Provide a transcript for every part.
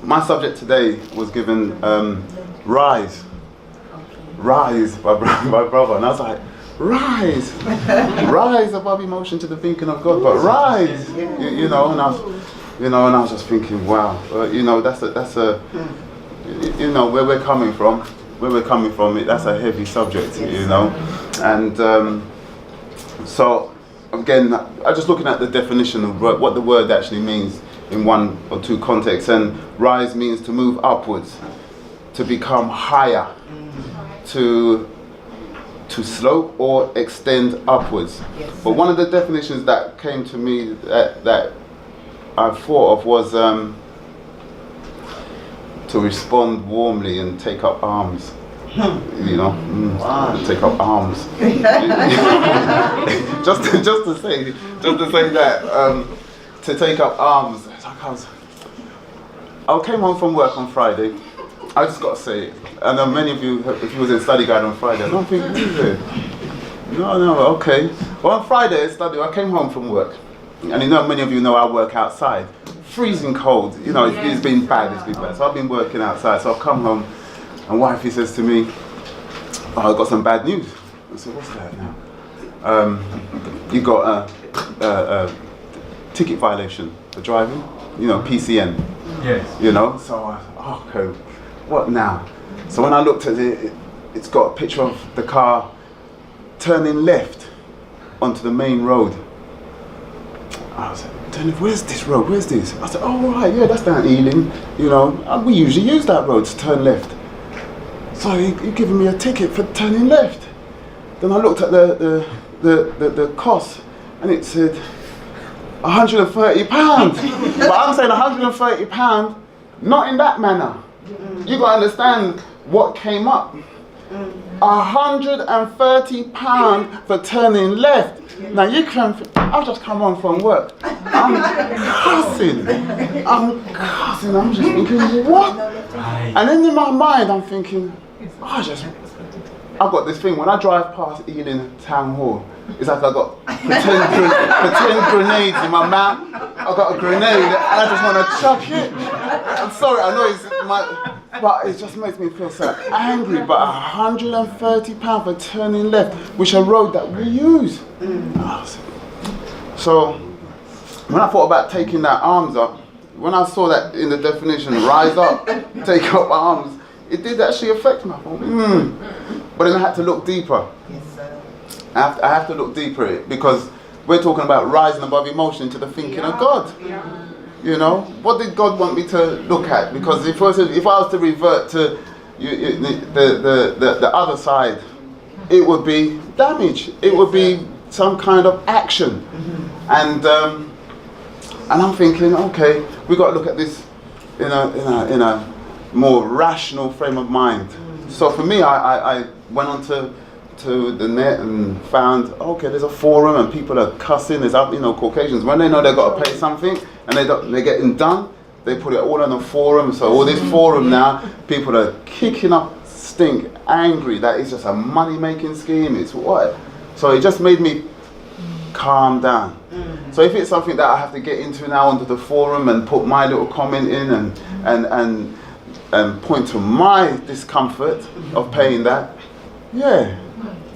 my subject today was given rise. Rise, my brother. And I was like, rise. Rise above emotion to the thinking of God, but rise. You know, and I was just thinking, wow. You know, that's a you know, where we're coming from, that's a heavy subject, you know. And so again, I'm just looking at the definition of what the word actually means in one or two contexts. And rise means to move upwards, to become higher, to slope or extend upwards. Yes. But one of the definitions that came to me that I thought of was to respond warmly and take up arms. You know, take up arms. just to say that, to take up arms. I came home from work on Friday. I just got to say it. I know many of you, if you was in study guide on Friday, I don't think you did. No, okay. Well, on Friday, I came home from work. And you know, many of you know I work outside. Freezing cold, you know, it's been bad. So I've been working outside. So I've come home, and wifey says to me, oh, I've got some bad news. I said, what's that now? You got a ticket violation for driving, you know, PCN. Yes. You know, so okay, what now? So when I looked at it, it's got a picture of the car turning left onto the main road. I was like, where's this road? Where's this? I said, oh right, yeah, that's down Ealing. You know, we usually use that road to turn left. So he giving me a ticket for turning left. Then I looked at the cost, and it said £130. But I'm saying £130, not in that manner. You got to understand what came up. £130 for turning left. Now you can. I've just come home from work. I'm cussing. I'm just thinking, what? And then in my mind, I'm thinking, I've got this thing. When I drive past Ealing Town Hall, it's like I've got pretend grenades in my mouth. I've got a grenade and I just want to chuck it. I'm sorry, I know but it just makes me feel so angry. But £130 for turning left, which is a road that we use. So when I thought about taking that arms up, when I saw that in the definition, rise up, take up arms, it did actually affect me. I thought, But then I had to look deeper. Yes, sir. I have to look deeper at it, because we're talking about rising above emotion to the thinking of God. Yeah. You know, what did God want me to look at? Because if I was to revert to the other side, it would be damage. It would be some kind of action. And I'm thinking, okay, we got to look at this in a more rational frame of mind. So for me, I went on to the net and found, okay, there's a forum and people are cussing. There's, you know, Caucasians, when they know they've got to pay something and they're getting done, they put it all on a forum. So all this forum now, people are kicking up stink, angry that it's just a money-making scheme. It's what? So it just made me calm down. So if it's something that I have to get into now onto the forum and put my little comment in and point to my discomfort of paying that, yeah,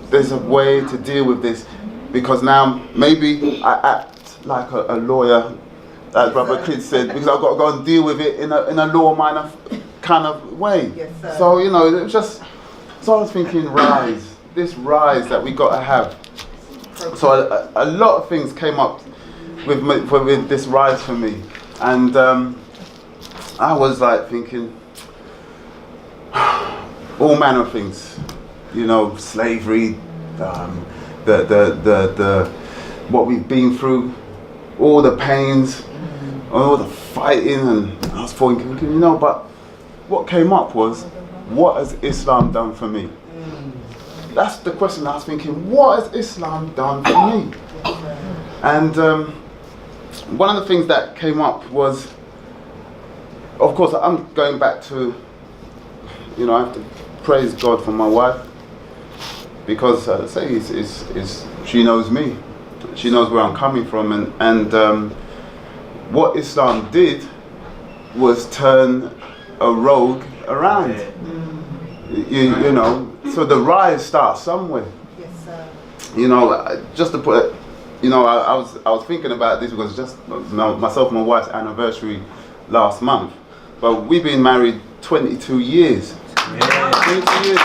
there's a way to deal with this, because now maybe I act like a lawyer, as Brother Chris said, because I've got to go and deal with it in a law minor kind of way. Yes, sir. So, you know, it was just, so I was thinking, this rise that we got to have. So a lot of things came up with this rise for me, and I was like thinking all manner of things, you know, slavery, the what we've been through, all the pains, all the fighting, and I was thinking, you know, but what came up was, what has Islam done for me? That's the question I was thinking, what has Islam done for me? And one of the things that came up was, of course, I'm going back to, you know, I have to praise God for my wife, because she knows me. She knows where I'm coming from, and what Islam did was turn a rogue around. You know, so the rise starts somewhere. Yes, sir. You know, just to put it, you know, I was thinking about this because just myself and my wife's anniversary last month, but we've been married 22 years. Yeah. 22 years.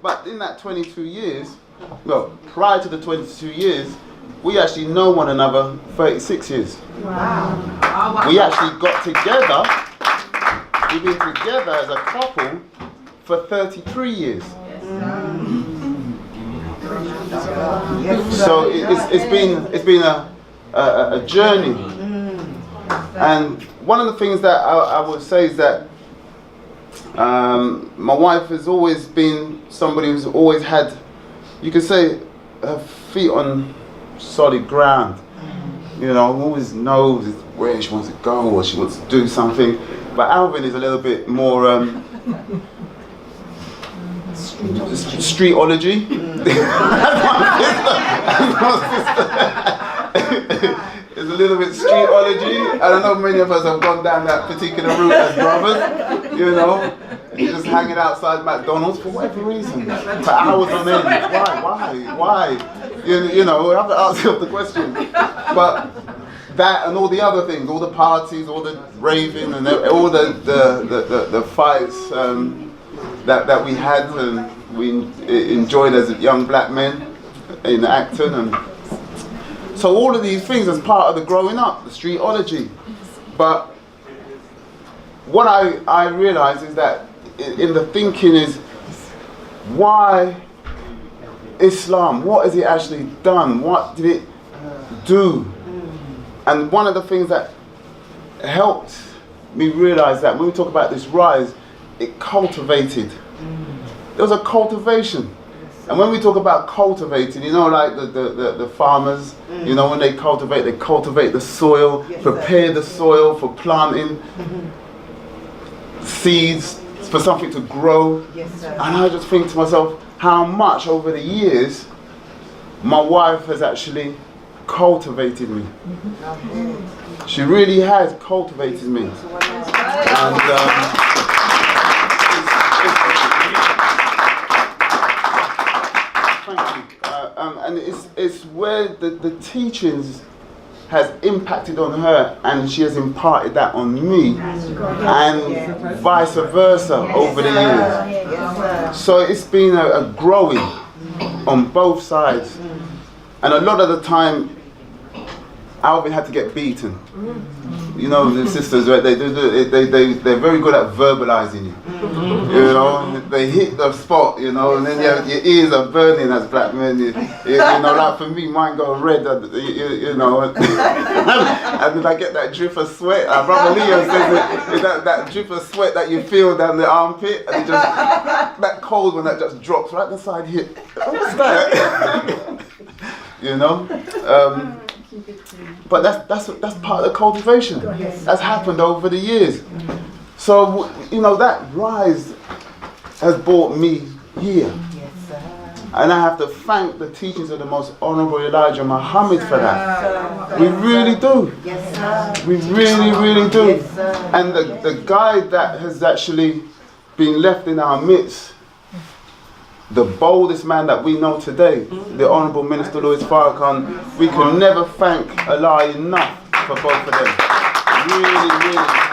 But in that 22 years, well, prior to the 22 years, we actually know one another 36 years. Wow. We actually got together, we've been together as a couple for 33 years. So it's been a journey. And one of the things that I would say is that my wife has always been somebody who's always had, you could say, her feet on solid ground. You know, always knows where she wants to go or she wants to do something. But Alvin is a little bit more streetology. It's a little bit streetology. I don't know if many of us have gone down that particular route as brothers, you know, just hanging outside McDonald's for whatever reason, for hours on end. Why? You know, we have to ask yourself the question. But that and all the other things, all the parties, all the raving and all the fights that we had and we enjoyed as young black men in Acton, and so all of these things as part of the growing up, the streetology. But what I realised is that in the thinking is, why Islam? What has it actually done? What did it do? And one of the things that helped me realise that when we talk about this rise, it cultivated. There was a cultivation. And when we talk about cultivating, you know, like the farmers, you know, when they cultivate the soil, prepare the soil for planting seeds, for something to grow. And I just think to myself, how much over the years my wife has actually cultivated me. She really has cultivated me. And thank you. And it's where the teachings has impacted on her, and she has imparted that on me, and vice versa over the years. So it's been a growing on both sides, and a lot of the time Alvin had to get beaten. You know, the sisters, they're very good at verbalizing you. You know, they hit the spot, you know, and then your ears are burning as black men. You know, like for me, mine go red, you know. And then I get that drip of sweat. Brother Leo says that drip of sweat that you feel down the armpit, and it just, that cold one that just drops right inside here. What's that? You know? But that's part of the cultivation that's happened over the years. So, you know, that rise has brought me here. And I have to thank the teachings of the Most Honourable Elijah Muhammad for that. We really do. We really do. And the guide that has actually been left in our midst, the boldest man that we know today, the Honourable Minister Louis Farrakhan, we can never thank Allah enough for both of them. Really, really.